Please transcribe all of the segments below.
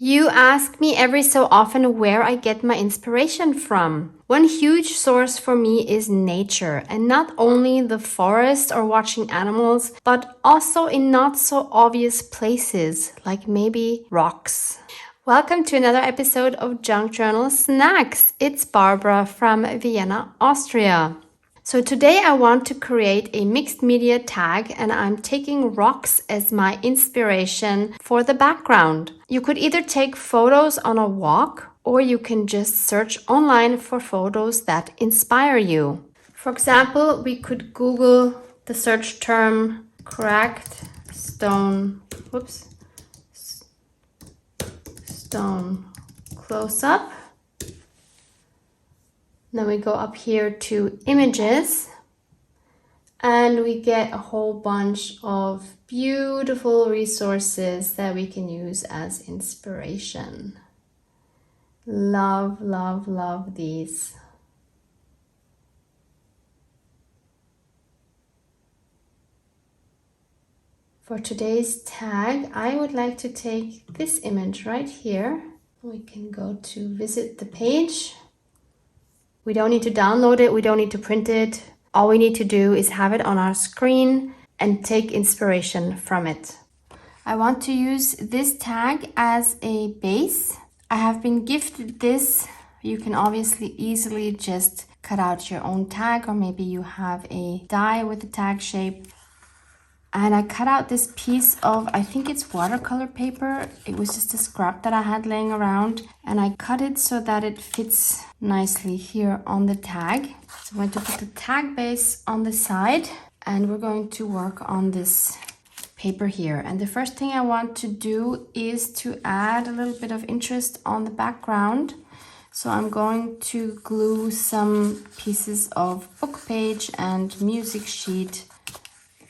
You ask me every so often where I get my inspiration from. One huge source for me is nature, and not only the forest or watching animals, but also in not so obvious places, like maybe rocks. Welcome to another episode of Junk Journal Snacks. It's Barbara from Vienna, Austria. So today I want to create a mixed media tag and I'm taking rocks as my inspiration for the background. You could either take photos on a walk or you can just search online for photos that inspire you. For example, we could Google the search term cracked stone, stone close up. Then we go up here to images and we get a whole bunch of beautiful resources that we can use as inspiration. Love, love, love these. For today's tag, I would like to take this image right here. We can go to visit the page. We don't need to download it, we don't need to print it. All we need to do is have it on our screen and take inspiration from it. I want to use this tag as a base. I have been gifted this. You can obviously easily just cut out your own tag, or maybe you have a die with the tag shape. And I cut out this piece of, I think it's watercolor paper. It was just a scrap that I had laying around. And I cut it so that it fits nicely here on the tag. So I'm going to put the tag base on the side. And we're going to work on this paper here. And the first thing I want to do is to add a little bit of interest on the background. So I'm going to glue some pieces of book page and music sheet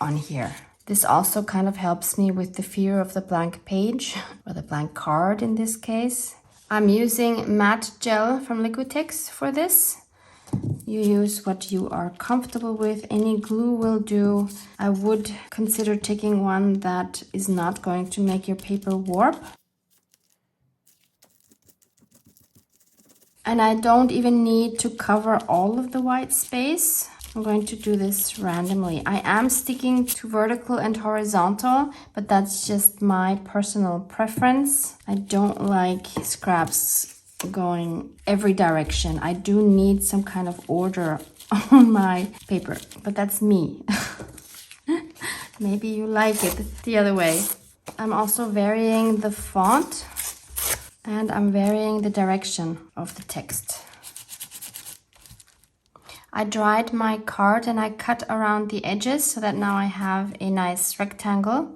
on here. This also kind of helps me with the fear of the blank page, or the blank card in this case. I'm using matte gel from Liquitex for this. You use what you are comfortable with. Any glue will do. I would consider taking one that is not going to make your paper warp. And I don't even need to cover all of the white space. I'm going to do this randomly. I am sticking to vertical and horizontal, but that's just my personal preference. I don't like scraps going every direction. I do need some kind of order on my paper, but that's me. Maybe you like it the other way. I'm also varying the font and I'm varying the direction of the text. I dried my card and I cut around the edges so that now I have a nice rectangle.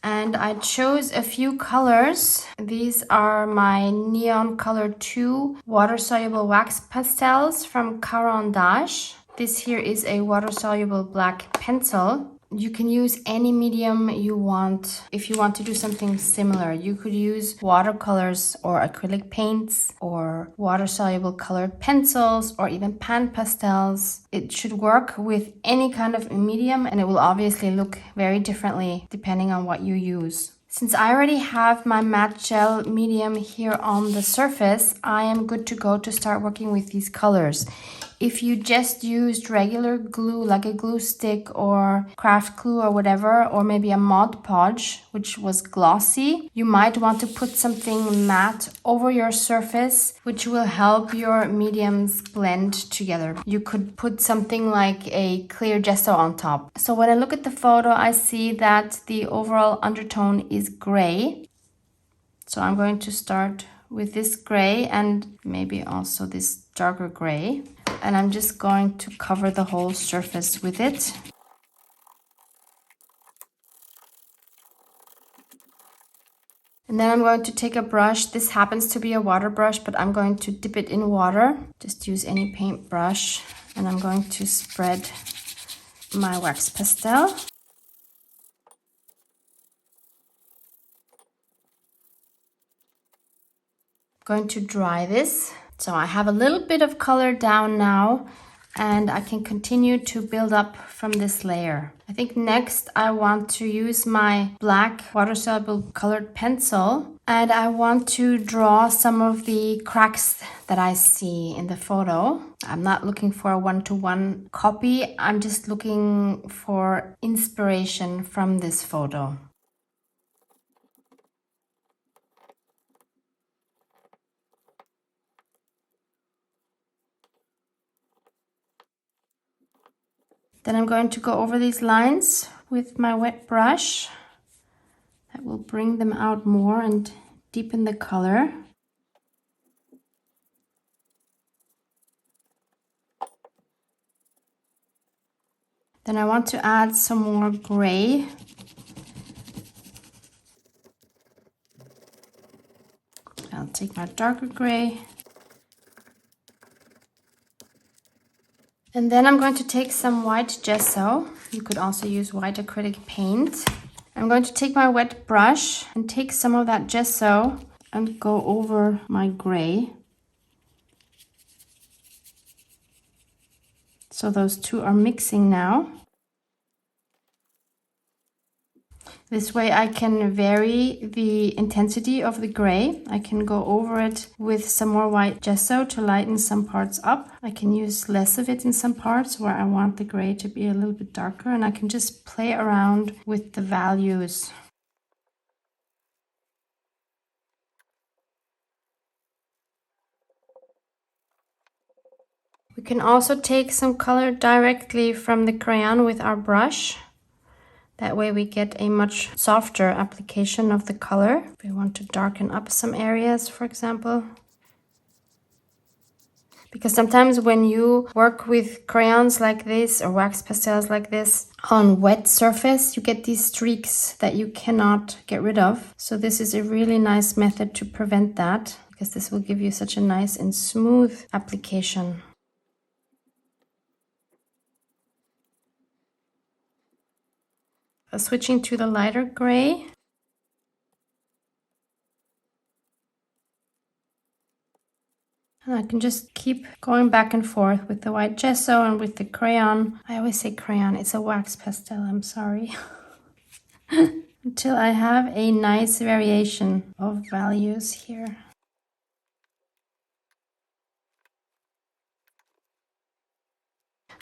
And I chose a few colors. These are my Neon Color 2 water-soluble wax pastels from Caran d'Ache. This here is a water-soluble black pencil. You can use any medium you want. If you want to do something similar, you could use watercolors or acrylic paints or water-soluble colored pencils or even pan pastels. It should work with any kind of medium and it will obviously look very differently depending on what you use. Since I already have my matte gel medium here on the surface, I am good to go to start working with these colors. If you just used regular glue, like a glue stick or craft glue or whatever, or maybe a Mod Podge, which was glossy, you might want to put something matte over your surface, which will help your mediums blend together. You could put something like a clear gesso on top. So when I look at the photo, I see that the overall undertone is gray. So I'm going to start with this gray and maybe also this darker gray. And I'm just going to cover the whole surface with it. And then I'm going to take a brush. This happens to be a water brush, but I'm going to dip it in water. Just use any paint brush. And I'm going to spread my wax pastel. Going to dry this. So I have a little bit of color down now. and I can continue to build up from this layer. I think next I want to use my black water-soluble colored pencil, and I want to draw some of the cracks that I see in the photo. I'm not looking for a one-to-one copy. I'm just looking for inspiration from this photo. Then I'm going to go over these lines with my wet brush. That will bring them out more and deepen the color. Then I want to add some more gray. I'll take my darker gray. And then I'm going to take some white gesso. You could also use white acrylic paint. I'm going to take my wet brush and take some of that gesso and go over my gray. So those two are mixing now. This way I can vary the intensity of the gray. I can go over it with some more white gesso to lighten some parts up. I can use less of it in some parts where I want the gray to be a little bit darker, and I can just play around with the values. We can also take some color directly from the crayon with our brush. That way we get a much softer application of the color. If we want to darken up some areas, for example. Because sometimes when you work with crayons like this or wax pastels like this on wet surface, you get these streaks that you cannot get rid of. So this is a really nice method to prevent that, because this will give you such a nice and smooth application. Switching to the lighter gray. And I can just keep going back and forth with the white gesso and with the crayon. I always say crayon, it's a wax pastel, I'm sorry. Until I have a nice variation of values here.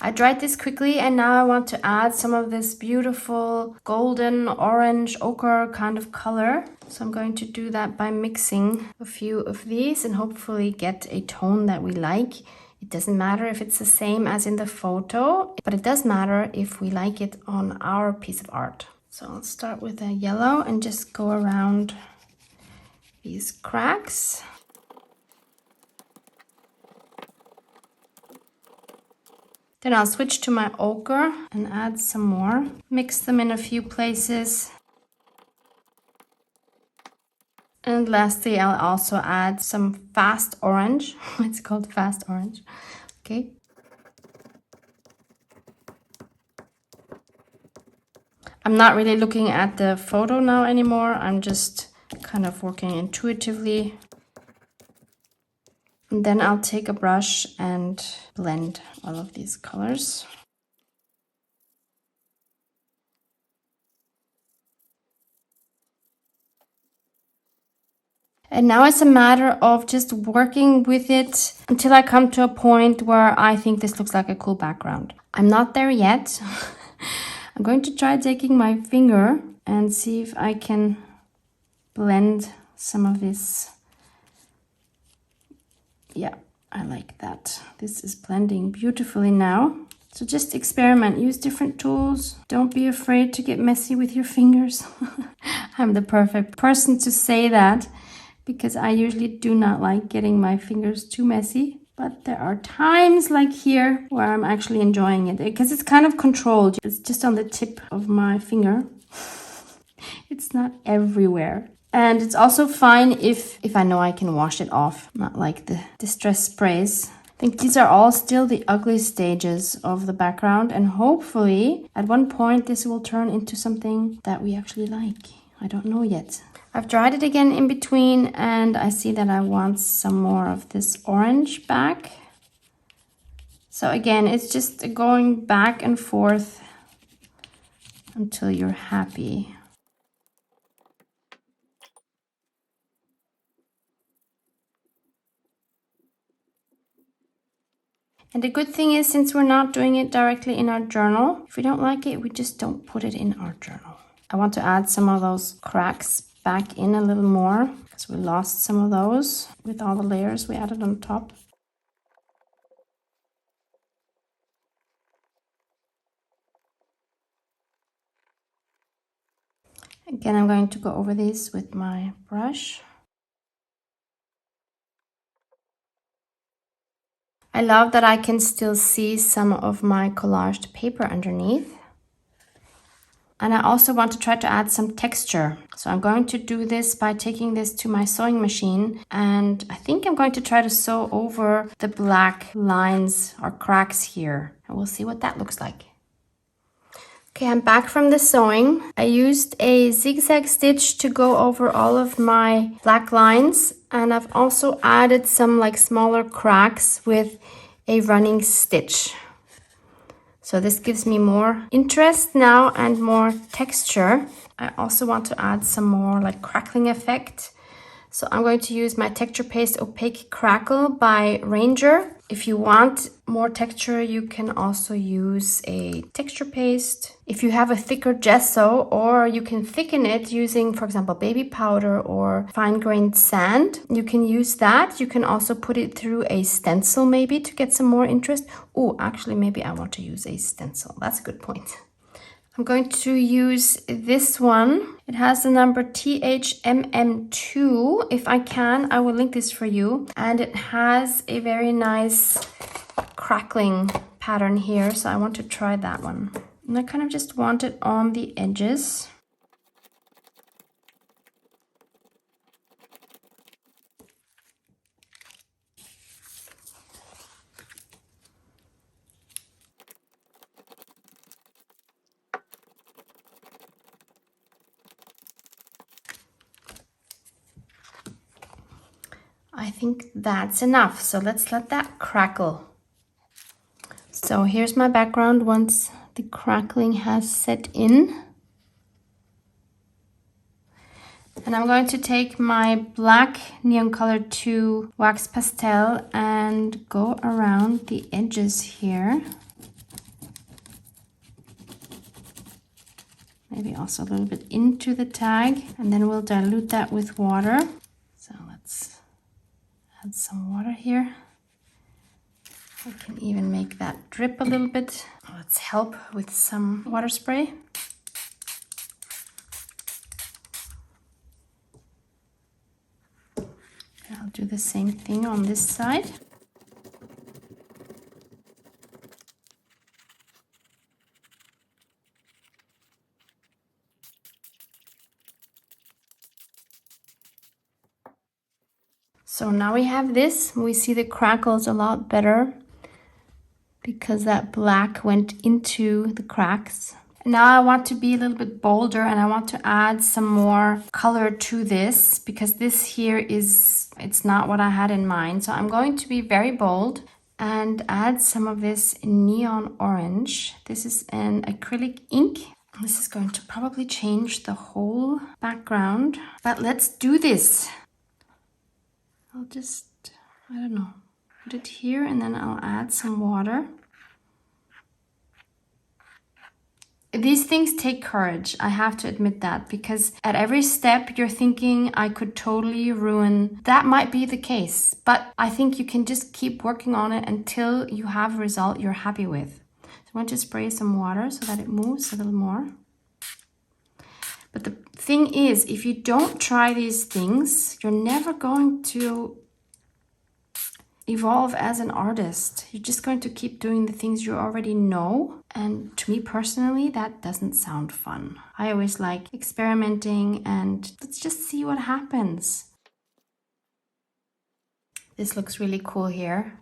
I dried this quickly, and now I want to add some of this beautiful golden, orange, ochre kind of color. So I'm going to do that by mixing a few of these and hopefully get a tone that we like. It doesn't matter if it's the same as in the photo, but it does matter if we like it on our piece of art. So I'll start with a yellow and just go around these cracks. Then I'll switch to my ochre and add some more. Mix them in a few places. And lastly, I'll also add some fast orange. It's called fast orange. Okay. I'm not really looking at the photo now anymore. I'm just kind of working intuitively. And then I'll take a brush and blend all of these colors. And now it's a matter of just working with it until I come to a point where I think this looks like a cool background. I'm not there yet. I'm going to try taking my finger and see if I can blend some of this. Yeah, I like that. This is blending beautifully now. So just experiment, use different tools. Don't be afraid to get messy with your fingers. I'm the perfect person to say that, because I usually do not like getting my fingers too messy. But there are times like here where I'm actually enjoying it, because it's kind of controlled. It's just on the tip of my finger. It's not everywhere. And it's also fine if I know I can wash it off, not like the distress sprays. I think these are all still the ugly stages of the background, and hopefully at one point this will turn into something that we actually like. I don't know yet. I've dried it again in between, and I see that I want some more of this orange back. So again, it's just going back and forth until you're happy. And the good thing is, since we're not doing it directly in our journal, if we don't like it, we just don't put it in our journal. I want to add some of those cracks back in a little more because we lost some of those with all the layers we added on top. Again, I'm going to go over these with my brush. I love that I can still see some of my collaged paper underneath. And I also want to try to add some texture. So I'm going to do this by taking this to my sewing machine. And I think I'm going to try to sew over the black lines or cracks here. And we'll see what that looks like. Okay, I'm back from the sewing. I used a zigzag stitch to go over all of my black lines, and I've also added some like smaller cracks with a running stitch. So this gives me more interest now and more texture. I also want to add some more like crackling effect. So I'm going to use my Texture Paste Opaque Crackle by Ranger. If you want more texture, you can also use a texture paste. If you have a thicker gesso, or you can thicken it using, for example, baby powder or fine-grained sand, you can use that. You can also put it through a stencil maybe to get some more interest. Oh, actually, maybe I want to use a stencil. That's a good point. I'm going to use this one. It has the number THMM2. If I can, I will link this for you. And it has a very nice crackling pattern here. So I want to try that one. And I kind of just want it on the edges. I think that's enough. So let's let that crackle. So here's my background once the crackling has set in. And I'm going to take my black Neon Color 2 wax pastel and go around the edges here. Maybe also a little bit into the tag, and then we'll dilute that with water. So let's add some water here. I can even make that drip a little bit. Let's help with some water spray. I'll do the same thing on this side. So now we have this. We see the crackles a lot better because that black went into the cracks. Now I want to be a little bit bolder, and I want to add some more color to this because this here it's not what I had in mind. So I'm going to be very bold and add some of this neon orange. This is an acrylic ink. This is going to probably change the whole background, but let's do this. I'll just, I don't know, put it here and then I'll add some water. These things take courage, I have to admit that, because at every step you're thinking I could totally ruin. That might be the case, but I think you can just keep working on it until you have a result you're happy with. So I want to spray some water so that it moves a little more. But the thing is, if you don't try these things, you're never going to evolve as an artist. You're just going to keep doing the things you already know. And to me personally, that doesn't sound fun. I always like experimenting and let's just see what happens. This looks really cool here,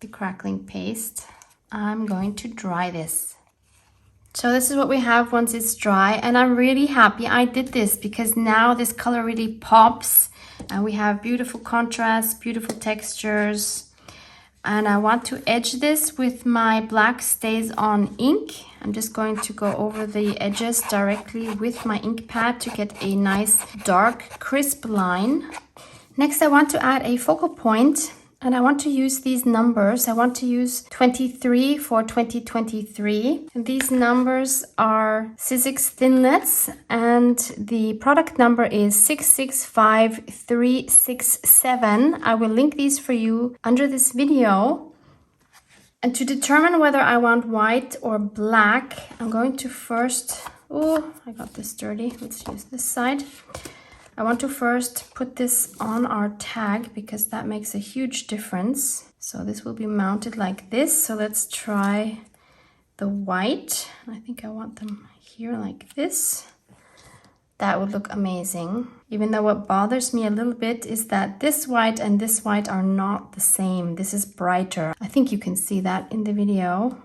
the crackling paste. I'm going to dry this. So this is what we have once it's dry, and I'm really happy I did this because now this color really pops and we have beautiful contrast, beautiful textures. And I want to edge this with my Black Stays On ink. I'm just going to go over the edges directly with my ink pad to get a nice dark crisp line. Next I want to add a focal point, and I want to use these numbers. I want to use 23 for 2023. And these numbers are Sizzix Thinlits, and the product number is 665367. I will link these for you under this video. And to determine whether I want white or black, I'm going to first, oh, I got this dirty. Let's use this side. I want to first put this on our tag because that makes a huge difference. So this will be mounted like this. So let's try the white. I think I want them here like this. That would look amazing. Even though what bothers me a little bit is that this white and this white are not the same. This is brighter. I think you can see that in the video.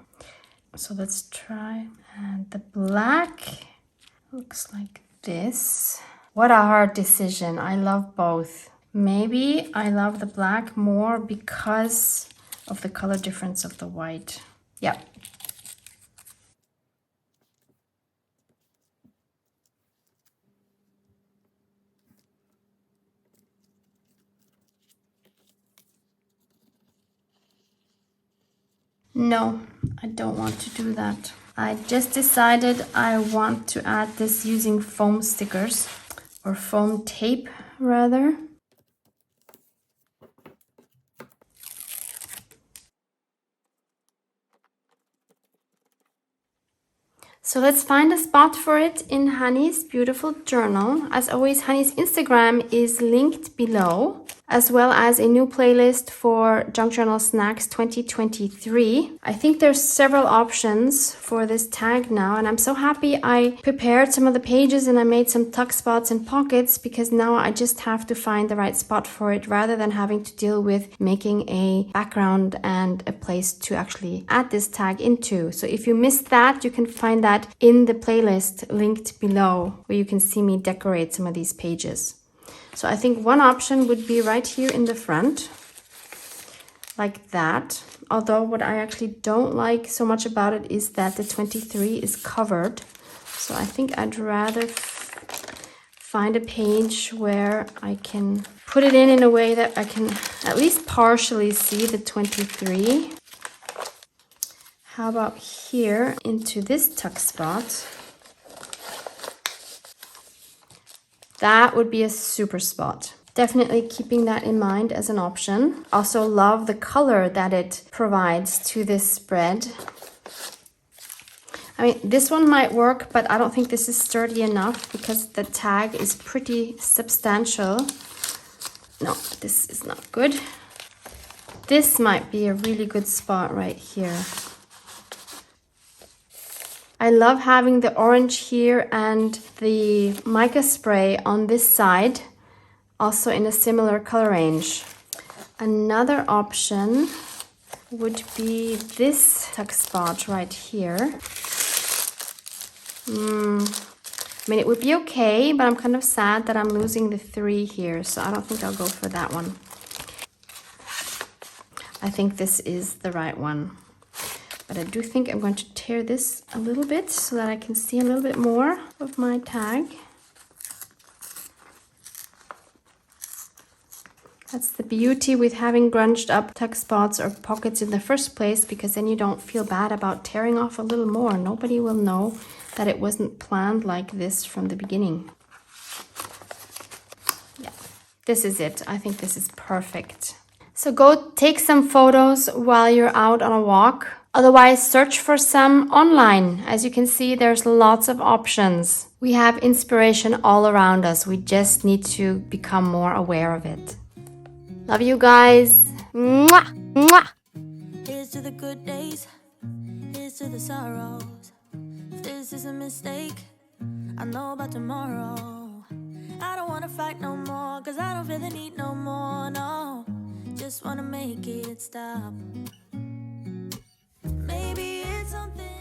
So let's try. And the black looks like this. What a hard decision. I love both. Maybe I love the black more because of the color difference of the white. Yep. No, I don't want to do that. I just decided I want to add this using foam stickers, or foam tape rather. So let's find a spot for it in Honey's beautiful journal. As always, Honey's Instagram is linked below, as well as a new playlist for Junk Journal Snacks 2023. I think there's several options for this tag now, and I'm so happy I prepared some of the pages and I made some tuck spots and pockets, because now I just have to find the right spot for it rather than having to deal with making a background and a place to actually add this tag into. So if you missed that, you can find that in the playlist linked below, where you can see me decorate some of these pages. So I think one option would be right here in the front, like that. Although what I actually don't like so much about it is that the 23 is covered. So I think I'd rather find a page where I can put it in a way that I can at least partially see the 23. How about here into this tuck spot? That would be a super spot. Definitely keeping that in mind as an option. Also love the color that it provides to this spread. I mean, this one might work, but I don't think this is sturdy enough because the tag is pretty substantial. No, this is not good. This might be a really good spot right here. I love having the orange here and the mica spray on this side, also in a similar color range. Another option would be this tuck spot right here. I mean, it would be okay, but I'm kind of sad that I'm losing the 3 here, so I don't think I'll go for that one. I think this is the right one. But I do think I'm going to tear this a little bit so that I can see a little bit more of my tag. That's the beauty with having grunged up tuck spots or pockets in the first place, because then you don't feel bad about tearing off a little more. Nobody will know that it wasn't planned like this from the beginning. Yeah, this is it. I think this is perfect. So go take some photos while you're out on a walk. Otherwise, search for some online. As you can see, there's lots of options. We have inspiration all around us. We just need to become more aware of it. Love you guys. Mwah! Mwah! Here's to the good days. Here's to the sorrows. If this is a mistake, I know about tomorrow. I don't wanna fight no more, cause I don't feel the need no more, no. Just wanna make it stop. Maybe it's something